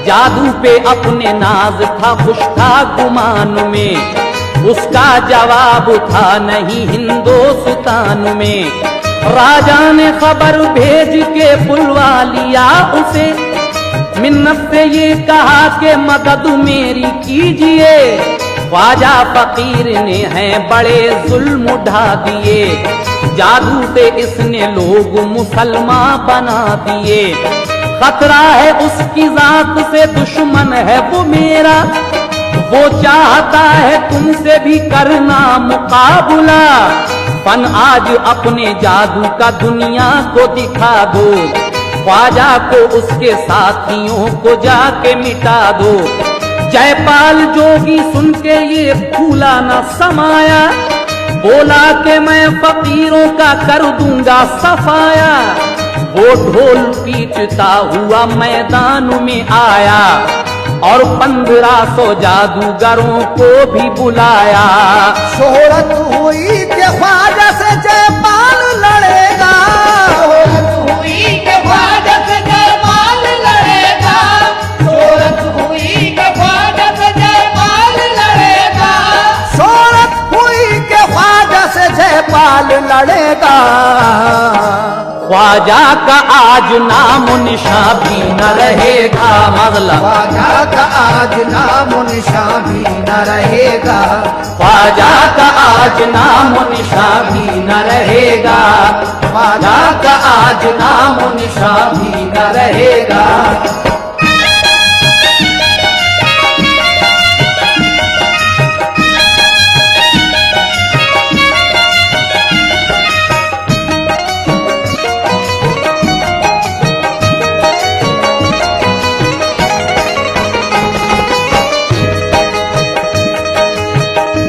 जादू पे अपने नाज था, खुश था गुमान में, उसका जवाब था नहीं हिंदुस्तान में। राजा ने खबर भेज के बुलवा लिया उसे, मिन्नत से ये कहा कि मदद मेरी कीजिए। ख्वाजा फकीर ने हैं बड़े जुल्म ढा दिए, जादू से इसने लोग मुसलमान बना दिए। खतरा है उसकी जात से, दुश्मन है वो मेरा, वो चाहता है तुमसे भी करना मुकाबला। फन आज अपने जादू का दुनिया को दिखा दो, ख्वाजा को उसके साथियों को जाके मिटा दो। जयपाल जोगी सुन के ये फूला न समाया, बोला कि मैं फकीरों का कर दूंगा सफाया। वो ढोल पीटता हुआ मैदान में आया और 1500 जादूगरों को भी बुलाया। शोहरत हुई कि ख्वाजा से जयपाल लड़ेगा, शोहरत हुई कि ख्वाजा से जयपाल लड़ेगा, शोहरत हुई कि ख्वाजा से जयपाल लड़ेगा, शोहरत हुई कि ख्वाजा से जयपाल लड़ेगा। ख्वाजा का आज नाम निशा भी न रहेगा, मतलब ख्वाजा का आज नाम निशा भी न रहेगा, ख्वाजा का आज नाम निशा भी न रहेगा, ख्वाजा का आज नाम निशा भी न रहेगा।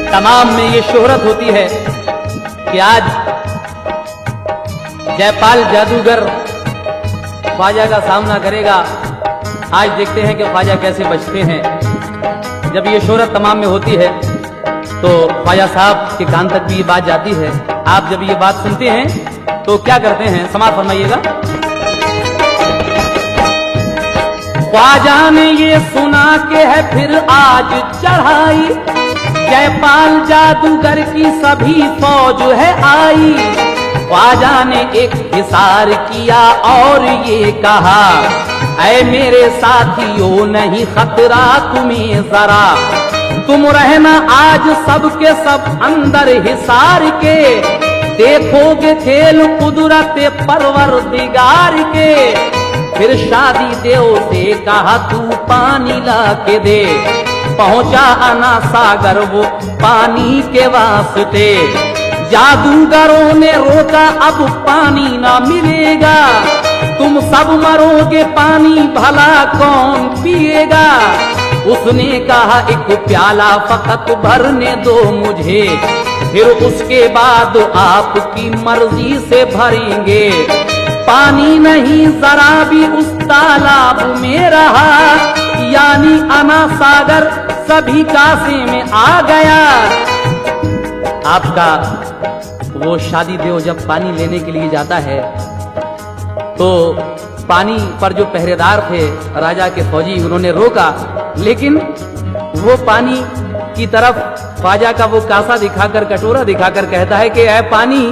तमाम में ये शोहरत होती है कि आज जयपाल जादूगर ख्वाजा का सामना करेगा। आज देखते हैं कि ख्वाजा कैसे बचते हैं। जब ये शोहरत तमाम में होती है तो ख्वाजा साहब के कान तक भी ये बात जाती है। आप जब ये बात सुनते हैं तो क्या करते हैं, समाप्त फरमाइएगा। ख्वाजा ने ये सुना के है फिर आज चढ़ाई, जयपाल जादूगर की सभी फौज है आई। ख्वाजा ने एक हिसार किया और ये कहा, ऐ मेरे साथियों नहीं खतरा तुम्हें जरा, तुम रहना आज सबके सब अंदर हिसार के, देखोगे खेल कुदरत परवरदिगार के। फिर शादी देव से कहा तू पानी ला के दे, पहुंचा अना सागर वो पानी के वास्ते। जादूगरों ने रोका अब पानी ना मिलेगा, तुम सब मरोगे पानी भला कौन पिएगा। उसने कहा एक प्याला फकत भरने दो मुझे, फिर उसके बाद आपकी मर्जी से भरेंगे। पानी नहीं जरा भी उस तालाब में रहा, यानी अना सागर सभी कासे में आ गया। आपका वो शादी देव जब पानी लेने के लिए जाता है तो पानी पर जो पहरेदार थे राजा के फौजी, उन्होंने रोका, लेकिन वो पानी की तरफ ख्वाजा का वो कासा दिखाकर, कटोरा दिखाकर कहता है कि ऐ पानी,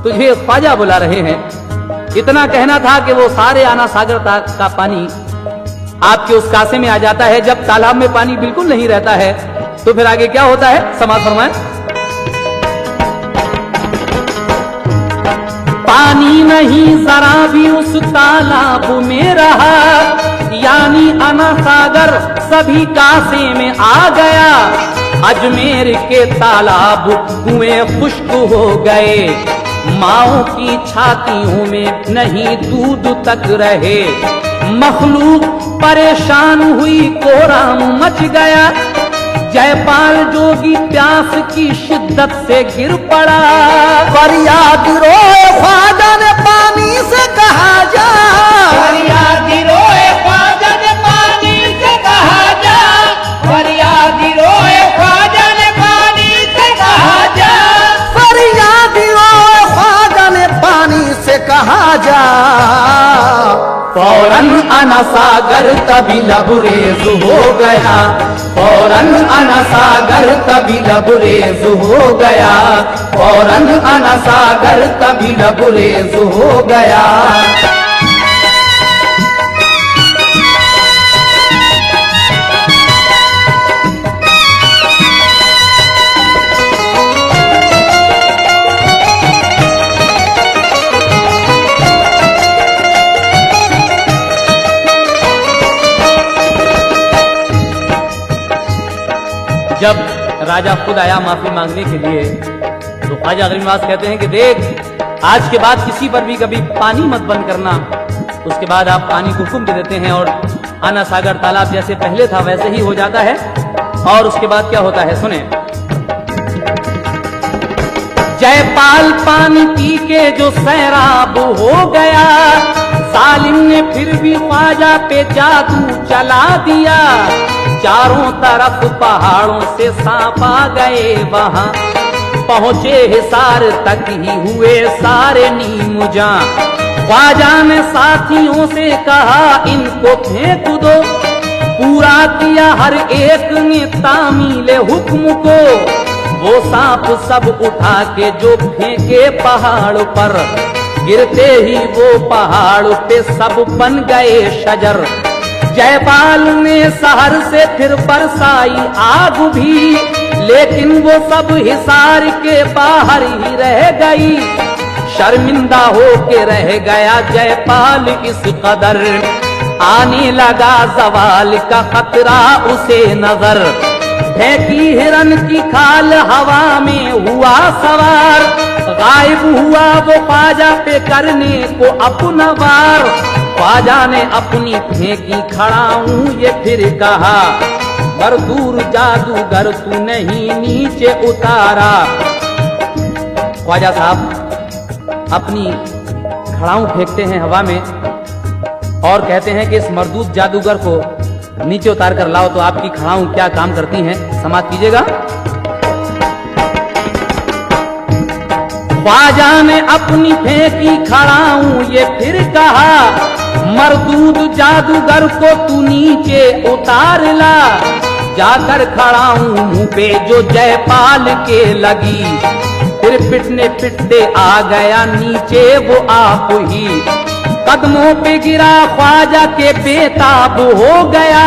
तुझे ख्वाजा बुला रहे हैं। इतना कहना था कि वो सारे आना सागर का पानी आपके उस कासे में आ जाता है। जब तालाब में पानी बिल्कुल नहीं रहता है तो फिर आगे क्या होता है, समाप्त फरमाएं। पानी नहीं जरा भी उस तालाब में रहा, यानी अना सागर सभी कासे में आ गया। अजमेर के तालाब कुएं खुश्क हो गए, माओ की छातियों में नहीं दूध तक रहे। मखलूक परेशान हुई, कोहराम मच गया। जयपाल जोगी प्यास की शिद्दत से गिर पड़ा। फरियाद रोए ख्वाजा ने पानी से कहा जा, फरियाद रोए ख्वाजा ने पानी से कहा जा, फरियाद रोए ख्वाजा ने पानी से कहा जा, फरियाद रोए ख्वाजा ने पानी से कहा जा। फौरन अना सागर तभी लबरेज हो गया, फौरन अना सागर तभी लबरेज हो गया, फौरन अना सागर तभी लबरेज हो गया। जब राजा खुद आया माफी मांगने के लिए तो ख्वाजा गरीब नवाज कहते हैं कि देख, आज के बाद किसी पर भी कभी पानी मत बंद करना। उसके बाद आप पानी को हुक्म दे देते हैं और आना सागर तालाब जैसे पहले था वैसे ही हो जाता है। और उसके बाद क्या होता है सुने। जयपाल पानी पी के जो सैराब हो गया, सालिम ने फिर भी ख्वाजा पे जादू चला दिया। चारों तरफ पहाड़ों से सांप आ गए, वहां पहुंचे हिसार तक ही हुए सारे नीमुजा। ख्वाजा ने साथियों से कहा इनको फेंक दो, पूरा किया हर एक ने तामीले हुक्म को। वो सांप सब उठा के जो फेंके पहाड़ पर, गिरते ही वो पहाड़ पे सब बन गए शजर। जयपाल ने शहर से फिर बरसाई आग भी, लेकिन वो सब हिसार के बाहर ही रह गई। शर्मिंदा हो के रह गया जयपाल इस कदर, आने लगा जवाल का खतरा उसे नजर। फेंकी हिरन की खाल हवा में हुआ सवार, गायब हुआ वो ख्वाजा पे करने को अपना वार। ख्वाजा ने अपनी फेंकी खड़ा हूं ये फिर कहा, बरदूर जादूगर तू नहीं नीचे उतारा। ख्वाजा साहब अपनी खड़ाऊ फेंकते हैं हवा में और कहते हैं कि इस मरदूद जादूगर को नीचे उतार कर लाओ। तो आपकी खड़ाऊ क्या काम करती हैं, समाप्त कीजिएगा। ख्वाजा ने अपनी फेंकी खड़ाऊ ये फिर कहा, मरदूद जादूगर को तू नीचे उतार ला। जाकर खड़ा हूं मुंह पे जो जयपाल के लगी, फिर पिटने पिटते आ गया नीचे वो आप ही। कदमों पे गिरा ख्वाजा के बेताब हो गया,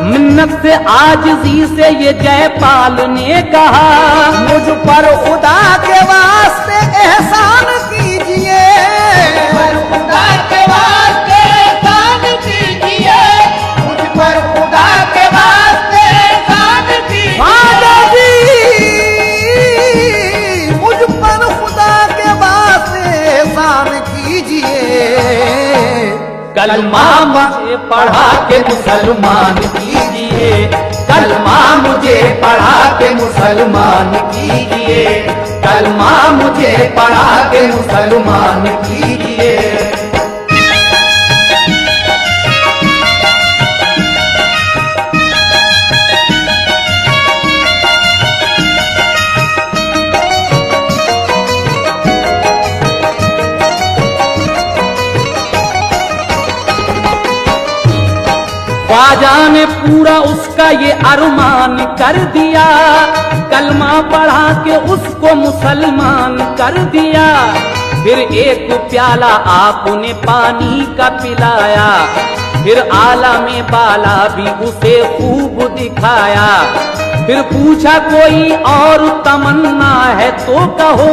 मिन्नत से आजिज़ी से ये जयपाल ने कहा, मुझ पर खुदा के वास्ते एहसान कीजिए, पर खुदा के वास्ते एहसान कीजिए, मुझ पर खुदा के वास्ते एहसान कीजिए। ख्वाजा जी मुझ पर खुदा के वास्ते एहसान कीजिए। कलमा मुझे पढ़ा के मुसलमान कीजिए, कलमा मुझे पढ़ा के मुसलमान कीजिए, कलमा मुझे पढ़ा के मुसलमान कीजिए। ख्वाजा ने पूरा उसका ये अरमान कर दिया, कलमा पढ़ा के उसको मुसलमान कर दिया। फिर एक प्याला आपने पानी का पिलाया, फिर आला में बाला भी उसे खूब दिखाया। फिर पूछा कोई और तमन्ना है तो कहो,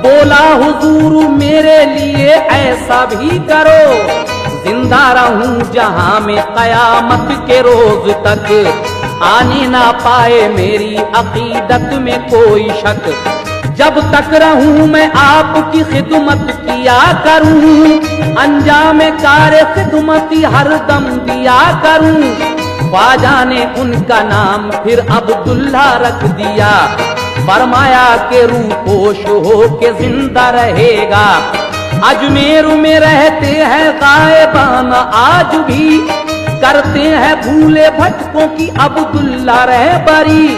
बोला हुजूर मेरे लिए ऐसा भी करो, जिंदा रहूं जहां में कयामत के रोज तक, आने ना पाए मेरी अकीदत में कोई शक। जब तक रहूं मैं आपकी खिदमत किया करूं, अंजाम कार खिदमती हर दम दिया करूं। ख्वाजा ने उनका नाम फिर अब्दुल्ला रख दिया, फरमाया के रूह पोश हो के जिंदा रहेगा। अजमेर में रहते हैं गायबाना आज भी, करते हैं भूले भटकों की अब्दुल्ला रहबरी।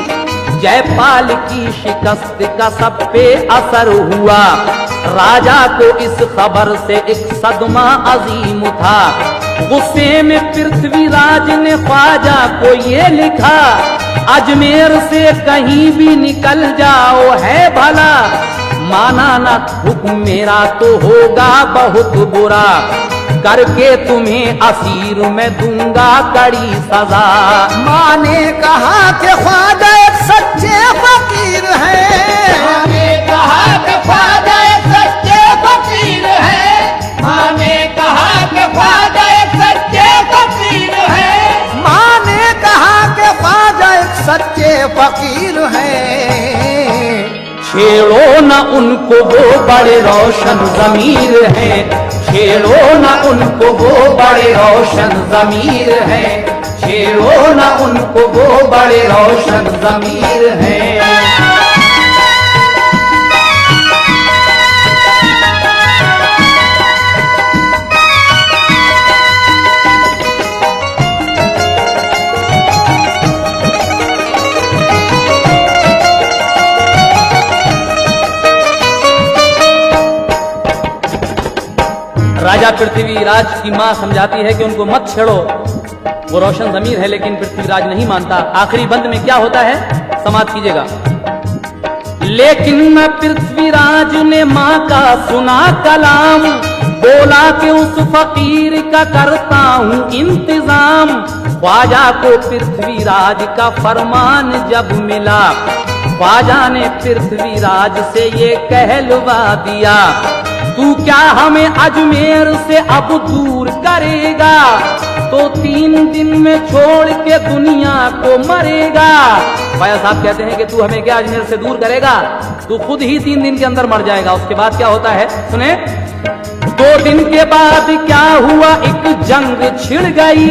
जयपाल की शिकस्त का सब पे असर हुआ, राजा को इस खबर से एक सदमा अजीम था। गुस्से में पृथ्वीराज ने ख्वाजा को ये लिखा, अजमेर से कहीं भी निकल जाओ है भला, माना ना हुक्म मेरा तो होगा बहुत बुरा। करके तुम्हें असीर में दूंगा कड़ी सजा। माँ ने कहा कि ख्वाजा एक सच्चे फकीर है। माँ ने कहा कि ख्वाजा एक सच्चे फकीर है। माँ ने कहा कि ख्वाजा एक सच्चे फकीर है। माँ ने कहा कि ख्वाजा एक सच्चे फकीर है। छेड़ो न उनको वो बड़े रोशन ज़मीर है, छेड़ो न उनको वो बड़े रोशन ज़मीर है, छेड़ो न उनको वो बड़े रोशन ज़मीर है। राजा पृथ्वीराज की मां समझाती है कि उनको मत छेड़ो, वो रोशन जमीर है, लेकिन पृथ्वीराज नहीं मानता। आखिरी बंद में क्या होता है समाप्त कीजिएगा। लेकिन पृथ्वीराज ने मां का सुना कलाम, बोला कि उस फकीर का करता हूं इंतजाम। ख्वाजा को पृथ्वीराज का फरमान जब मिला, ख्वाजा ने पृथ्वीराज से ये कहलवा दिया, तू क्या हमें अजमेर से अब दूर करेगा, तो 3 दिन में छोड़ के दुनिया को मरेगा। ख्वाजा साहब कहते हैं कि तू हमें क्या अजमेर से दूर करेगा, तू खुद ही 3 दिन के अंदर मर जाएगा। उसके बाद क्या होता है सुने। 2 दिन के बाद क्या हुआ, एक जंग छिड़ गई,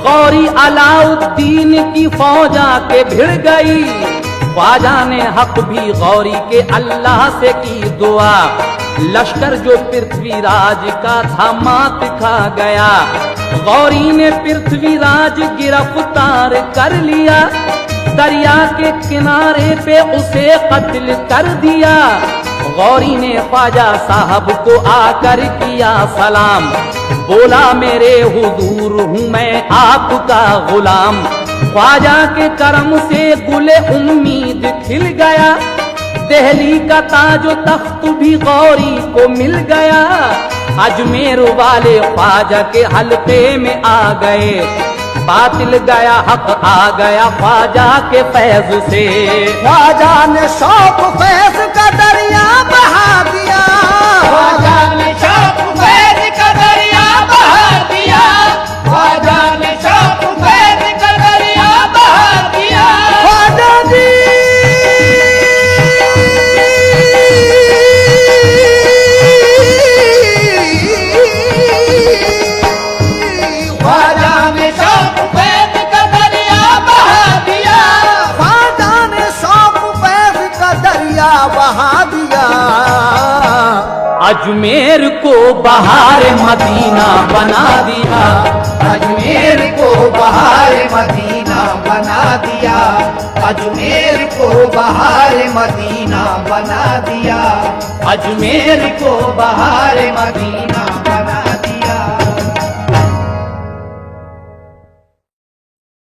गौरी अलाउद्दीन की फौज आके भिड़ गई। ख्वाजा ने हक भी गौरी के अल्लाह से की दुआ, लश्कर जो पृथ्वीराज का था मात खा गया। गौरी ने पृथ्वीराज गिरफ्तार कर लिया, दरिया के किनारे पे उसे कत्ल कर दिया। गौरी ने ख्वाजा साहब को आकर किया सलाम, बोला मेरे हुजूर हूँ मैं आपका गुलाम। ख्वाजा के करम से गुले उम्मीद खिल गया, दिल्ली का ताजो तख्त भी गौरी को मिल गया। अजमेर वाले ख्वाजा के हल्के में आ गए, बातिल गया हक आ गया ख्वाजा के फैज से। ख्वाजा ने शौक फैज का दरिया बहा दिया, ख्वाजा ने शौक फैज का दरिया बहा दिया, ख्वाजा ने शौक फैज का दरिया बहा दिया। ख्वाजा जी ख्वाजा ने शौक फैज का दरिया बहा दिया, ख्वाजा ने शौक फैज का दरिया बहा दिया। अजमेर को बहार मदीना बना दिया, अजमेर को बहार मदीना बना दिया, अजमेर को बहार मदीना बना दिया, अजमेर को बहार मदीना